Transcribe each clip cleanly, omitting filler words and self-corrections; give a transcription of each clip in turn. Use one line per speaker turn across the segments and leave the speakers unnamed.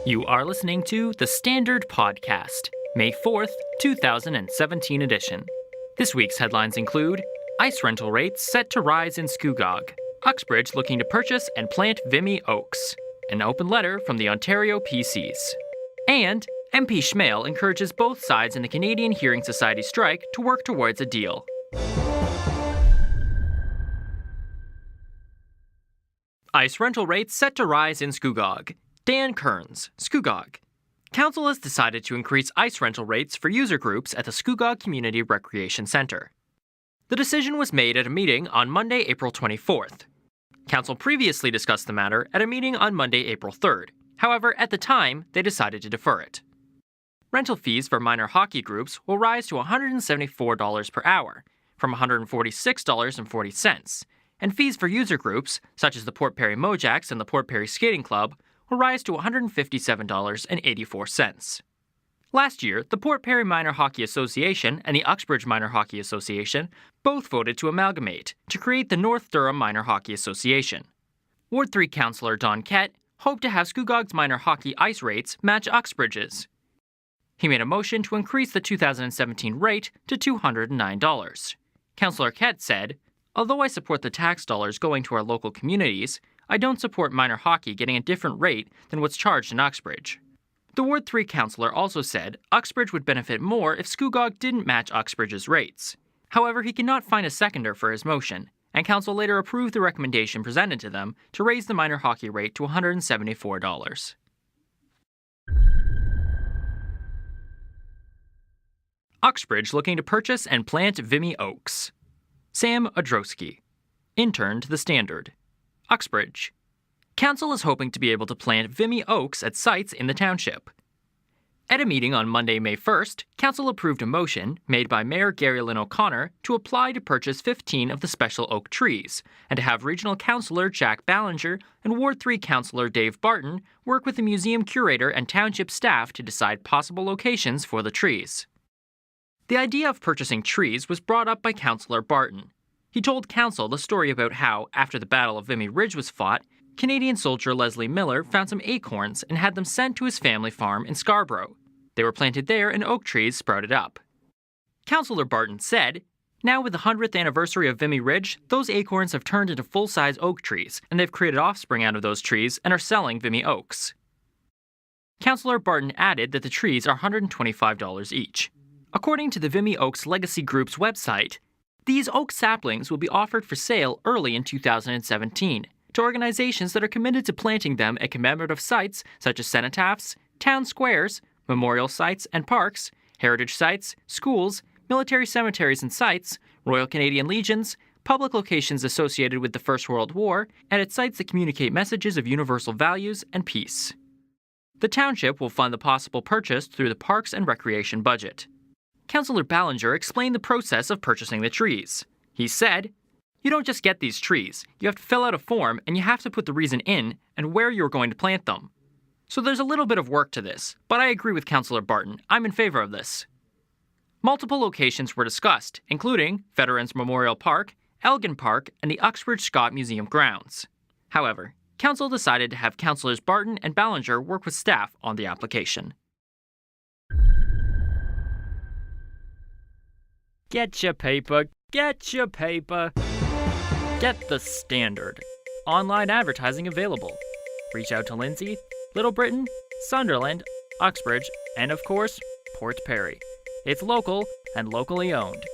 You are listening to The Standard Podcast, May 4th, 2017 edition. This week's headlines include ice rental rates set to rise in Scugog, Uxbridge looking to purchase and plant Vimy Oaks, an open letter from the Ontario PCs, and MP Schmale encourages both sides in the Canadian Hearing Society strike to work towards a deal. Ice rental rates set to rise in Scugog. Dan Kearns, Scugog. Council has decided to increase ice rental rates for user groups at the Scugog Community Recreation Centre. The decision was made at a meeting on Monday, April 24th. Council previously discussed the matter at a meeting on Monday, April 3rd. However, at the time, they decided to defer it. Rental fees for minor hockey groups will rise to $174 per hour, from $146.40, and fees for user groups, such as the Port Perry Mojacks and the Port Perry Skating Club, will rise to $157.84. Last year, the Port Perry Minor Hockey Association and the Uxbridge Minor Hockey Association both voted to amalgamate to create the North Durham Minor Hockey Association. Ward 3 Councillor Don Kett hoped to have Scugog's minor hockey ice rates match Uxbridge's. He made a motion to increase the 2017 rate to $209. Councillor Kett said, "Although I support the tax dollars going to our local communities, I don't support minor hockey getting a different rate than what's charged in Uxbridge." The Ward 3 councillor also said Uxbridge would benefit more if Scugog didn't match Uxbridge's rates. However, he could not find a seconder for his motion, and council later approved the recommendation presented to them to raise the minor hockey rate to $174. Uxbridge looking to purchase and plant Vimy Oaks. Sam Odrowski, intern to The Standard. Uxbridge. Council is hoping to be able to plant Vimy Oaks at sites in the township. At a meeting on Monday, May 1st, Council approved a motion made by Mayor Gary Lynn O'Connor to apply to purchase 15 of the special oak trees and to have Regional Councillor Jack Ballinger and Ward 3 Councillor Dave Barton work with the museum curator and township staff to decide possible locations for the trees. The idea of purchasing trees was brought up by Councillor Barton. He told Council the story about how, after the Battle of Vimy Ridge was fought, Canadian soldier Leslie Miller found some acorns and had them sent to his family farm in Scarborough. They were planted there and oak trees sprouted up. Councillor Barton said, "Now with the 100th anniversary of Vimy Ridge, those acorns have turned into full-size oak trees, and they've created offspring out of those trees and are selling Vimy Oaks." Councillor Barton added that the trees are $125 each. According to the Vimy Oaks Legacy Group's website, these oak saplings will be offered for sale early in 2017 to organizations that are committed to planting them at commemorative sites such as cenotaphs, town squares, memorial sites and parks, heritage sites, schools, military cemeteries and sites, Royal Canadian Legions, public locations associated with the First World War, and at sites that communicate messages of universal values and peace. The township will fund the possible purchase through the Parks and Recreation budget. Councillor Ballinger explained the process of purchasing the trees. He said, "You don't just get these trees. You have to fill out a form and you have to put the reason in and where you're going to plant them. So there's a little bit of work to this, but I agree with Councillor Barton. I'm in favor of this." Multiple locations were discussed, including Veterans Memorial Park, Elgin Park, and the Uxbridge Scott Museum grounds. However, Council decided to have Councillors Barton and Ballinger work with staff on the application. Get your paper, get your paper. Get The Standard. Online advertising available. Reach out to Lindsay, Little Britain, Sunderland, Uxbridge, and of course, Port Perry. It's local and locally owned.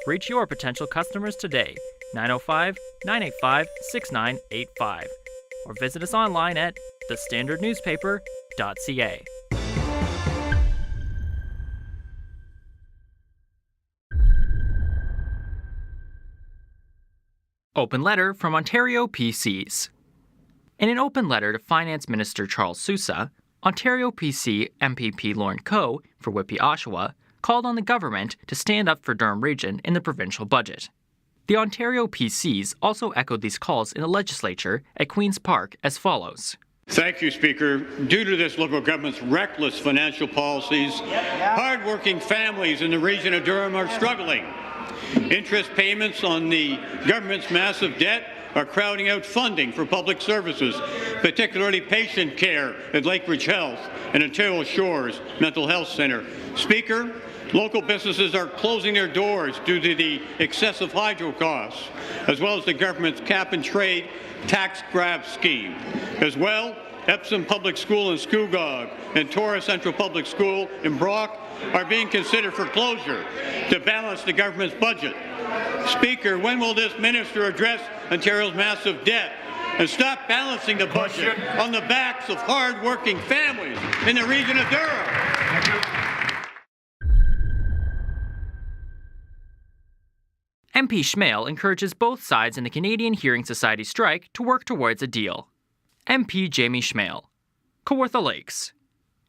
Reach your potential customers today, 905-985-6985, or visit us online at thestandardnewspaper.ca. Open letter from Ontario PCs. In an open letter to Finance Minister Charles Sousa, Ontario PC MPP Lorne Coe for Whitby, Oshawa, called on the government to stand up for Durham Region in the provincial budget. The Ontario PCs also echoed these calls in the legislature at Queen's Park as follows.
Thank you, Speaker. Due to this local government's reckless financial policies, hard-working families in the region of Durham are struggling. Interest payments on the government's massive debt are crowding out funding for public services, particularly patient care at Lakeridge Health and Ontario Shores Mental Health Centre. Speaker, local businesses are closing their doors due to the excessive hydro costs, as well as the government's cap-and-trade tax grab scheme. As well, Epsom Public School in Scugog and Torres Central Public School in Brock are being considered for closure to balance the government's budget. Speaker, when will this minister address Ontario's massive debt and stop balancing the budget on the backs of hard-working families in the region of Durham?
MP Schmale encourages both sides in the Canadian Hearing Society strike to work towards a deal. MP Jamie Schmale, Kawartha Lakes.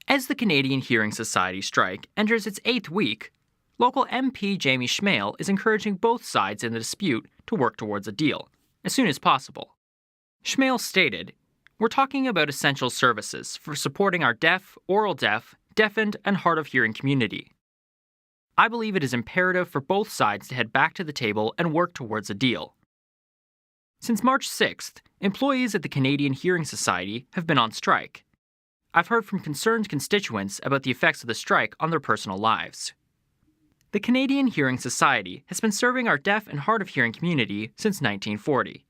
As the Canadian Hearing Society strike enters its 8th week, local MP Jamie Schmale is encouraging both sides in the dispute to work towards a deal, as soon as possible. Schmale stated, "We're talking about essential services for supporting our deaf, oral deaf, deafened, and hard of hearing community. I believe it is imperative for both sides to head back to the table and work towards a deal." Since March 6th, employees at the Canadian Hearing Society have been on strike. I've heard from concerned constituents about the effects of the strike on their personal lives. The Canadian Hearing Society has been serving our deaf and hard of hearing community since 1940.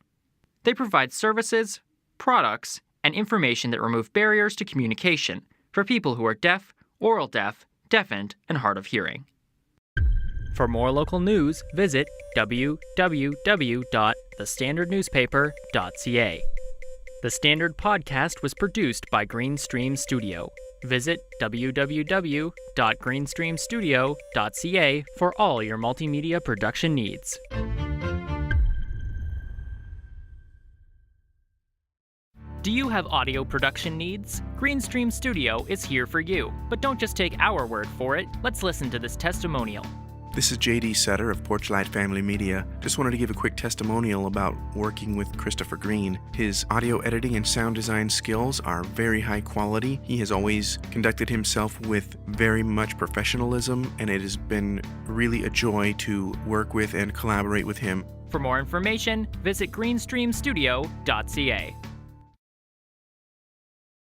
They provide services, products, and information that remove barriers to communication for people who are deaf, oral deaf, deafened, and hard of hearing. For more local news, visit www.thestandardnewspaper.ca. The Standard podcast was produced by Greenstream Studio. Visit www.greenstreamstudio.ca for all your multimedia production needs. Do you have audio production needs? Greenstream Studio is here for you. But don't just take our word for it. Let's listen to this testimonial.
This is JD Sutter of Porchlight Family Media. Just wanted to give a quick testimonial about working with Christopher Green. His audio editing and sound design skills are very high quality. He has always conducted himself with very much professionalism, and it has been really a joy to work with and collaborate with him.
For more information, visit greenstreamstudio.ca.